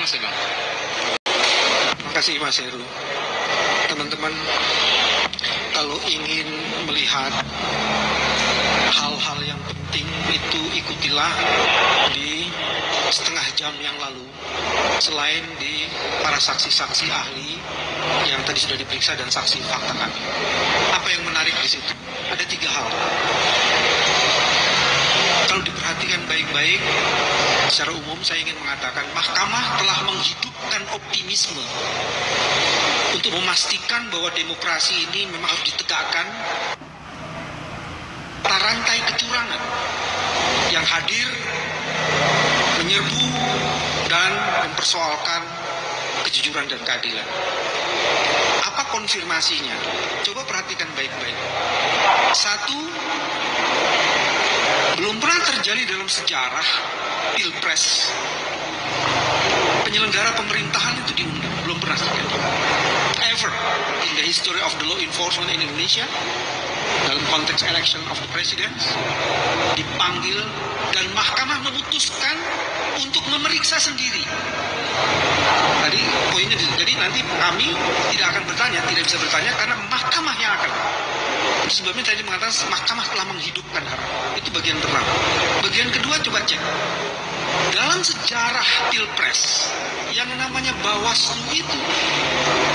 Mas Bang. Terima kasih Mas Heru. Teman-teman, kalau ingin melihat hal-hal yang penting itu ikutilah di setengah jam yang lalu. Selain di para saksi-saksi ahli yang tadi sudah diperiksa dan saksi fakta kami. Apa yang menarik di situ? Ada 3 hal. Kalau diperhatikan baik-baik, secara umum saya ingin mengatakan mahkamah telah menghidupkan optimisme untuk memastikan bahwa demokrasi ini memang harus ditegakkan. Para rantai kecurangan yang hadir menyerbu dan mempersoalkan kejujuran dan keadilan. Apa konfirmasinya? Coba perhatikan baik-baik. 1, belum pernah terjadi dalam sejarah Pilpres penyelenggara pemerintahan itu diundang. Belum pernah terjadi. Ever in the history of the law enforcement in Indonesia, dalam konteks election of the president, dipanggil dan mahkamah memutuskan untuk memeriksa sendiri. Tadi poinnya, jadi nanti kami tidak akan bertanya, tidak bisa bertanya karena mahkamah yang akan. Itu sebabnya tadi mengatakan mahkamah telah menghidupkan HAM. Itu bagian pertama. Bagian kedua, coba cek. Dalam sejarah Pilpres, yang namanya Bawaslu itu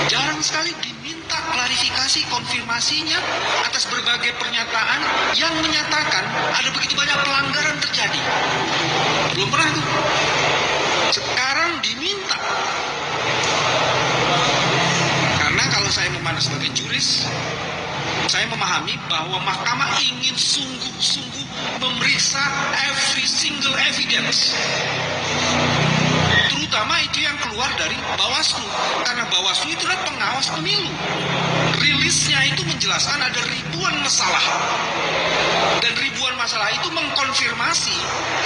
jarang sekali diminta klarifikasi konfirmasinya atas berbagai pernyataan yang menyatakan ada begitu banyak pelanggaran terjadi. Belum pernah tuh. Sekarang diminta. Karena kalau saya memandang sebagai juris, saya memahami bahwa mahkamah ingin sungguh-sungguh memeriksa every single evidence. Terutama itu yang keluar dari Bawaslu. Karena Bawaslu itu adalah pengawas pemilu. Rilisnya itu menjelaskan ada ribuan masalah. Dan ribuan masalah itu mengkonfirmasi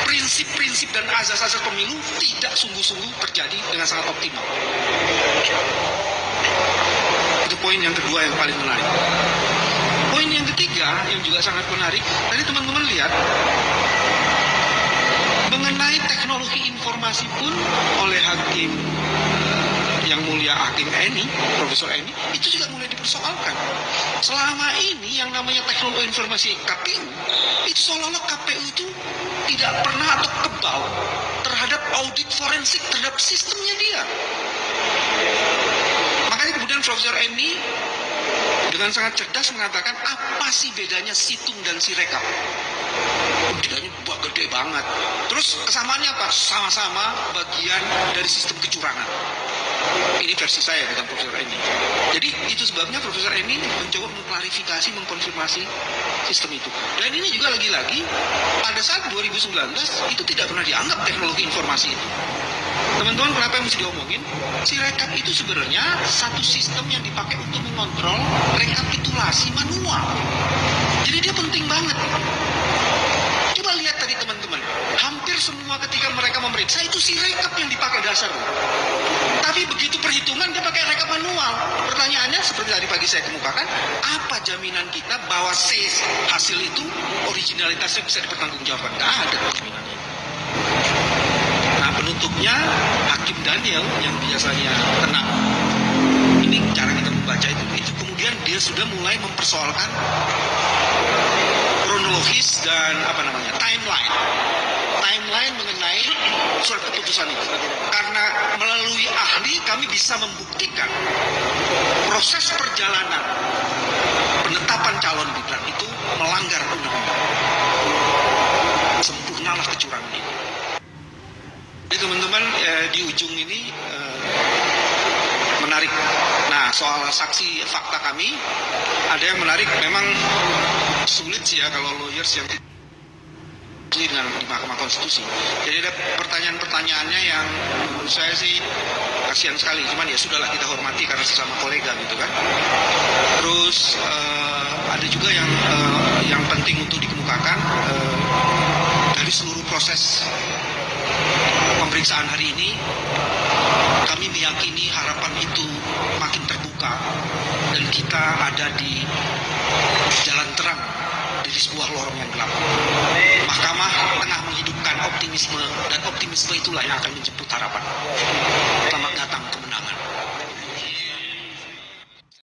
prinsip-prinsip dan azas-azas pemilu tidak sungguh-sungguh terjadi dengan sangat optimal. Itu poin yang kedua yang paling menarik. Poin yang ketiga yang juga sangat menarik, tadi teman-teman lihat mengenai teknologi informasi pun oleh hakim yang mulia Hakim Eni, Profesor Eni, itu juga mulai dipersoalkan. Selama ini yang namanya teknologi informasi KPU, itu seolah-olah KPU itu tidak pernah atau kebal terhadap audit forensik terhadap sistemnya dia. Makanya kemudian Profesor Eni dengan sangat cerdas mengatakan apa sih bedanya situng dan sirekap. Bedanya gede banget. Terus kesamaannya apa? Sama-sama bagian dari sistem kecurangan. Ini versi saya dengan Profesor Eni. Jadi itu sebabnya Profesor Eni mencoba mengklarifikasi, mengkonfirmasi sistem itu. Dan ini juga lagi-lagi pada saat 2019 itu tidak pernah dianggap teknologi informasi itu. Teman-teman, kenapa yang mesti diomongin? Sirekap itu sebenarnya satu sistem yang dipakai untuk mengontrol rekapitulasi manual. Jadi dia penting banget. Coba lihat tadi teman-teman, hampir semua ketika mereka memeriksa itu sirekap yang dipakai dasar. Tapi begitu perhitungan dia pakai rekap manual. Pertanyaannya seperti tadi pagi saya kemukakan, apa jaminan kita bahwa hasil itu originalitasnya bisa dipertanggungjawabkan? Nggak ada jaminannya. Nah, penutupnya Hakim Daniel yang biasanya tenang. Ini cara kita membaca itu kemudian dia sudah mulai mempersoalkan kronologis dan timeline mengenai surat keputusan itu. Karena melalui ahli kami bisa membuktikan proses perjalanan penetapan calon Gibran itu melanggar undang-undang. Sempurnalah kecurangan ini. Jadi teman-teman di ujung ini menarik. Nah, soal saksi fakta kami ada yang menarik. Memang sulit sih ya kalau lawyers yang dengan di Mahkamah Konstitusi. Jadi ada pertanyaan-pertanyaannya yang menurut saya sih kasihan sekali. Cuman ya sudahlah, kita hormati karena sesama kolega gitu kan. Terus ada juga yang penting untuk dikemukakan dari seluruh proses pemeriksaan hari ini, kami meyakini harapan itu makin terbuka dan kita ada di jalan terang dari sebuah lorong yang gelap. Mahkamah tengah menghidupkan optimisme dan optimisme itulah yang akan menjemput harapan.